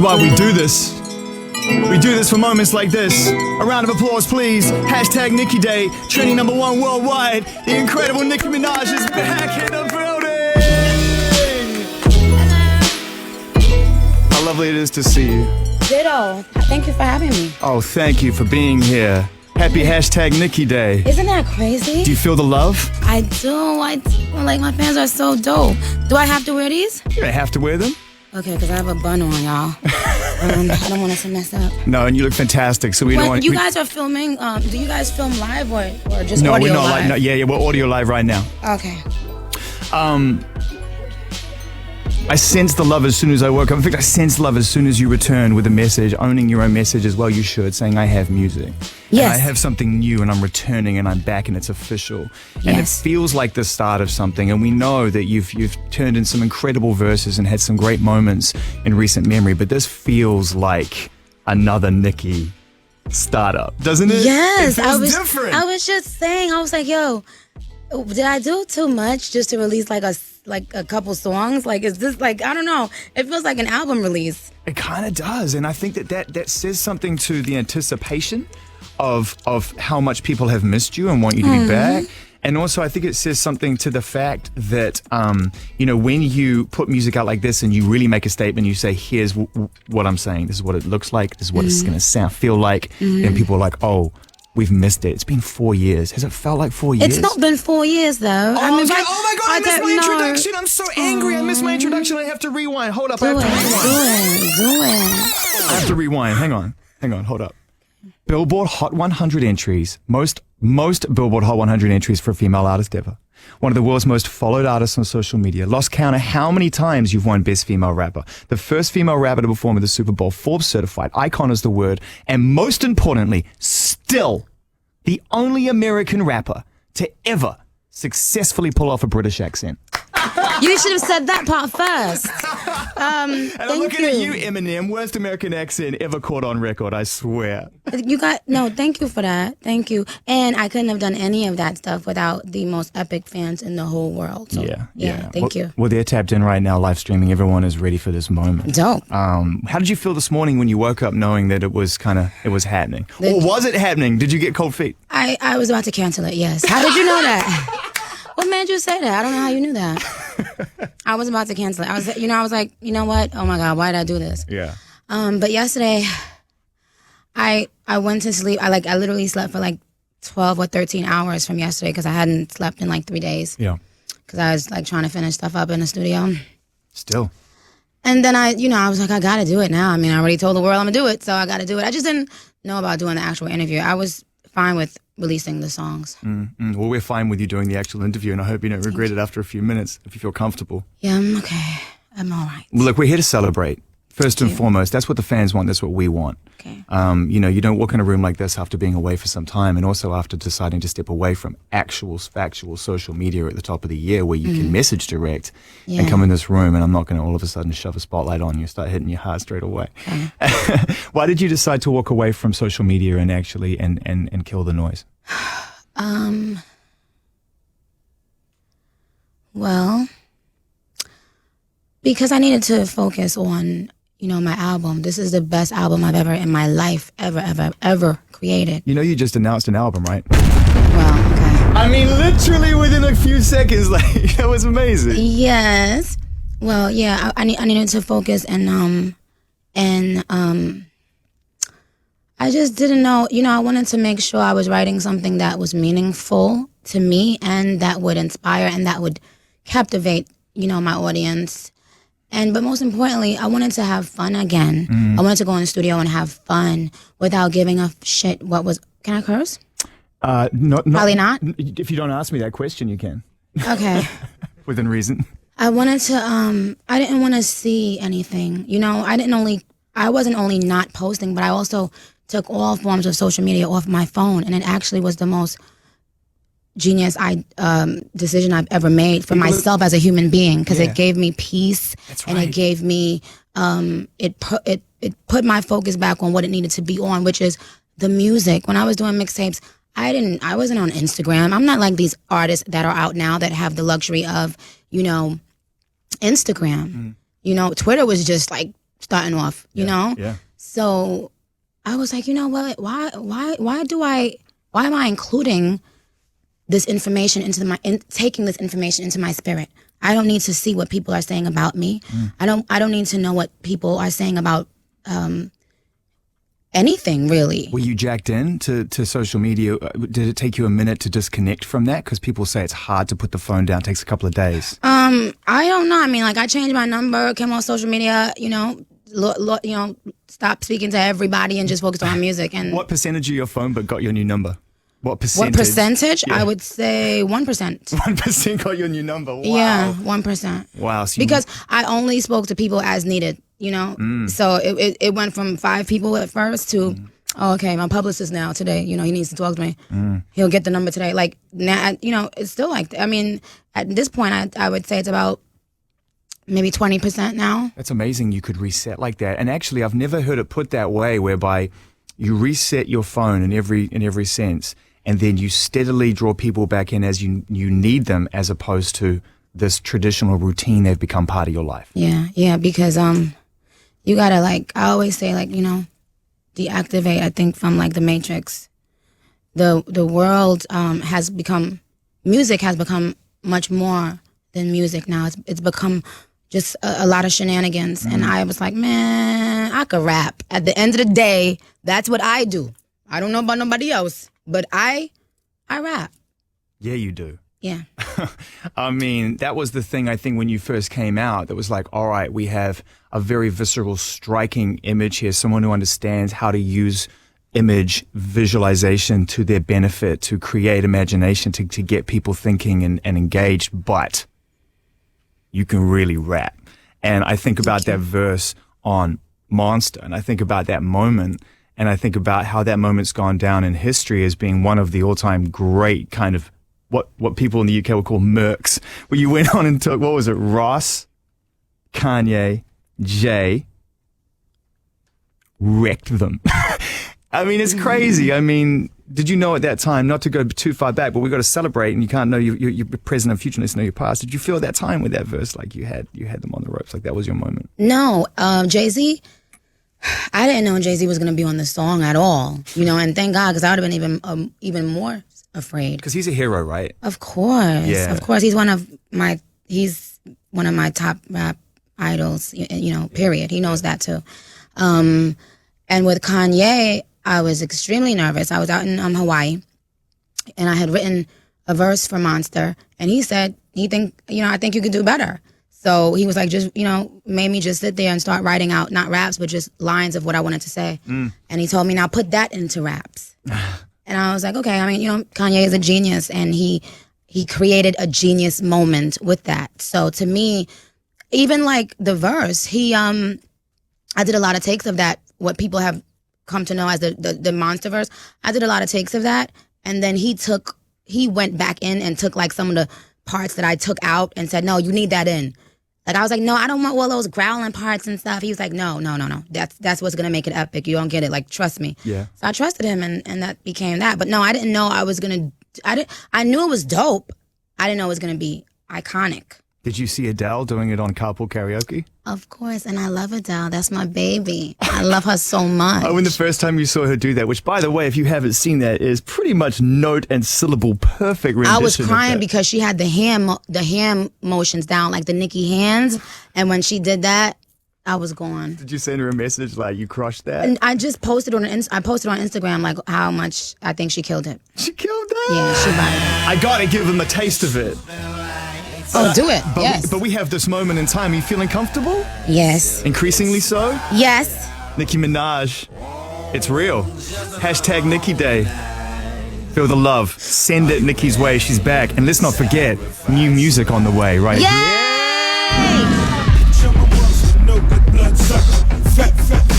why we do this. We do this for moments like this. A round of applause, please. Hashtag Nicki Day, trending #1 worldwide. The incredible Nicki Minaj is back in the building. How lovely it is to see you. Ditto. Thank you for having me. Oh, thank you for being here. Happy hashtag Nicki Day. Isn't that crazy? Do you feel the love? I do. Like, my fans are so dope. Do I have to wear these? You don't have to wear them. Okay, because I have a bun on, y'all. I don't want us to mess up. No, and you look fantastic. So we don't want you guys are filming. Do you guys film live or just no, audio we're not live? live. No, we're audio live right now. Okay. I sensed the love as soon as I woke up. In fact, I sensed love as soon as you returned with a message, owning your own message as well. You should, saying I have music. Yes. And I have something new, and I'm returning, and I'm back, and it's official. And it feels like the start of something. And we know that you've turned in some incredible verses and had some great moments in recent memory. But this feels like another Nicki startup, doesn't it? Yes, it feels different. I was just saying. I was like, yo, did I do too much just to release like a couple songs? Like, is this like, I don't know. It feels like an album release. It kind of does. And I think that says something to the anticipation of how much people have missed you and want you to be back. And also, I think it says something to the fact that, when you put music out like this and you really make a statement, you say, here's what I'm saying. This is what it looks like. This is what it's going to feel like. And people are like, oh, we've missed it. It's been 4 years. Has it felt like 4 years? It's not been 4 years, though. Oh, I mean, my God, I missed my introduction. I'm so angry. I missed my introduction. I have to rewind. Hold up, I have to rewind. Do it. I have to rewind. Hang on, hold up. Billboard Hot 100 entries. Most Billboard Hot 100 entries for a female artist ever. One of the world's most followed artists on social media. Lost count of how many times you've won Best Female Rapper. The first female rapper to perform at the Super Bowl. Forbes certified. Icon is the word. And most importantly, still the only American rapper to ever successfully pull off a British accent. You should have said that part first. And I'm looking at you, Eminem. Worst American accent ever caught on record, I swear. Thank you for that. Thank you. And I couldn't have done any of that stuff without the most epic fans in the whole world. So, yeah. Thank you. Well, they're tapped in right now, live streaming. Everyone is ready for this moment. Dope. How did you feel this morning when you woke up knowing that it was happening? Or was it happening? Did you get cold feet? I was about to cancel it, yes. How did you know that? What made you say that? I don't know how you knew that. I was about to cancel it. I was like, you know what? Oh my God, why did I do this? Yeah. But yesterday, I went to sleep. I literally slept for like 12 or 13 hours from yesterday because I hadn't slept in like 3 days. Yeah. Because I was like trying to finish stuff up in the studio. Still. And then I was like, I gotta do it now. I mean, I already told the world I'm gonna do it, so I gotta do it. I just didn't know about doing the actual interview. I was fine with releasing the songs. Well, we're fine with you doing the actual interview, and I hope you don't regret it after a few minutes if you feel comfortable. Yeah, I'm okay. I'm all right. Well, look, we're here to celebrate. First and foremost, that's what the fans want. That's what we want. Okay. You don't walk in a room like this after being away for some time, and also after deciding to step away from factual social media at the top of the year where you can message direct and come in this room, and I'm not going to all of a sudden shove a spotlight on you, start hitting your heart straight away. Why did you decide to walk away from social media and actually and kill the noise? Well, because I needed to focus on my album. This is the best album I've ever in my life, ever created. You just announced an album, right? Well, okay. I mean, literally within a few seconds, that was amazing. Yes. Well, yeah, I needed to focus and I just didn't know, I wanted to make sure I was writing something that was meaningful to me and that would inspire and that would captivate, my audience. But most importantly, I wanted to have fun again. I wanted to go in the studio and have fun without giving a shit can I curse? Probably not. If you don't ask me that question, you can. Okay. Within reason. I wanted to, I didn't want to see anything. I wasn't only not posting, but I also took all forms of social media off my phone. And it actually was the most genius decision I've ever made for myself as a human being, because it gave me peace. That's right. And it gave me it put my focus back on what it needed to be on, which is the music. When I was doing mixtapes, I wasn't on Instagram. I'm not like these artists that are out now that have the luxury of Instagram. Twitter was just like starting off, you know? Yeah. So I was like, you know what? Why am I including this information taking this information into my spirit? I don't need to see what people are saying about me. I don't need to know what people are saying about anything, really. Were you jacked in to social media? Did it take you a minute to disconnect from that? Because people say it's hard to put the phone down. It takes a couple of days. I don't know. I mean, like, I changed my number, came on social media, you know, stopped speaking to everybody and just focused on my music. And what percentage of your phone book got your new number? What percentage? What percentage? Yeah. I would say 1%. 1% got your new number. Wow. Yeah, 1%. Wow. So because I only spoke to people as needed, you know? So it went from 5 people at first to, oh, okay, my publicist now today, you know, he needs to talk to me. He'll get the number today. Like, now, you know, it's still like, I mean, at this point, I would say it's about maybe 20% now. That's amazing you could reset like that. And actually, I've never heard it put that way, whereby you reset your phone in every sense, and then you steadily draw people back in as you need them, as opposed to this traditional routine they've become part of your life. Yeah, because you gotta, like, I always say, like, you know, deactivate, I think, from like the Matrix. The world music has become much more than music now. It's become just a lot of shenanigans. And I was like, man, I could rap. At the end of the day, that's what I do. I don't know about nobody else, but I rap. Yeah, you do. Yeah. I mean, that was the thing, I think, when you first came out, that was like, all right, we have a very visceral, striking image here, someone who understands how to use image visualization to their benefit, to create imagination, to get people thinking and engaged, but you can really rap. And I think about that verse on Monster, and I think about that moment, and I think about how that moment's gone down in history as being one of the all-time great kind of what people in the UK would call mercs, where you went on and took, what was it, Ross, Kanye, Jay, wrecked them. I mean, it's crazy. I mean, did you know at that time, not to go too far back, but we've got to celebrate, and you can't know your present and future unless you know your past. Did you feel at that time with that verse, like you had them on the ropes, like that was your moment? No, Jay-Z, I didn't know Jay-Z was going to be on the song at all, you know, and thank God, because I would have been even more afraid. Because he's a hero, right? Of course. Yeah. Of course. He's one of my top rap idols, you know, period. He knows that too. And with Kanye, I was extremely nervous. I was out in Hawaii, and I had written a verse for Monster, and he said, I think you could do better. So he was like, just, you know, made me just sit there and start writing out, not raps, but just lines of what I wanted to say. And he told me, now put that into raps. And I was like, okay. I mean, you know, Kanye is a genius, and he created a genius moment with that. So to me, even like the verse, I did a lot of takes of that, what people have come to know as the Monster verse. I did a lot of takes of that, and then he went back in and took like some of the parts that I took out and said, no, you need that in. Like, I was like, no, I don't want all those growling parts and stuff. He was like, no. That's what's going to make it epic. You don't get it. Like, trust me. Yeah. So I trusted him, and that became that. But no, I didn't know I was going to, I knew it was dope. I didn't know it was going to be iconic. Did you see Adele doing it on Carpool Karaoke? Of course, and I love Adele. That's my baby. I love her so much. Oh, when the first time you saw her do that, which, by the way, if you haven't seen that, is pretty much note and syllable perfect rendition. I was crying because she had the hand motions down, like the Nicki hands, and when she did that, I was gone. Did you send her a message like you crushed that? And I just posted on Instagram like how much I think she killed it. She killed that? Yeah, she bodied it. I gotta give them a taste of it. Oh, do it. Yes. But we have this moment in time. Are you feeling comfortable? Yes. Increasingly so? Yes. Nicki Minaj. It's real. Hashtag Nicki Day. Feel the love. Send it Nicki's way. She's back. And let's not forget, new music on the way, right? Yes.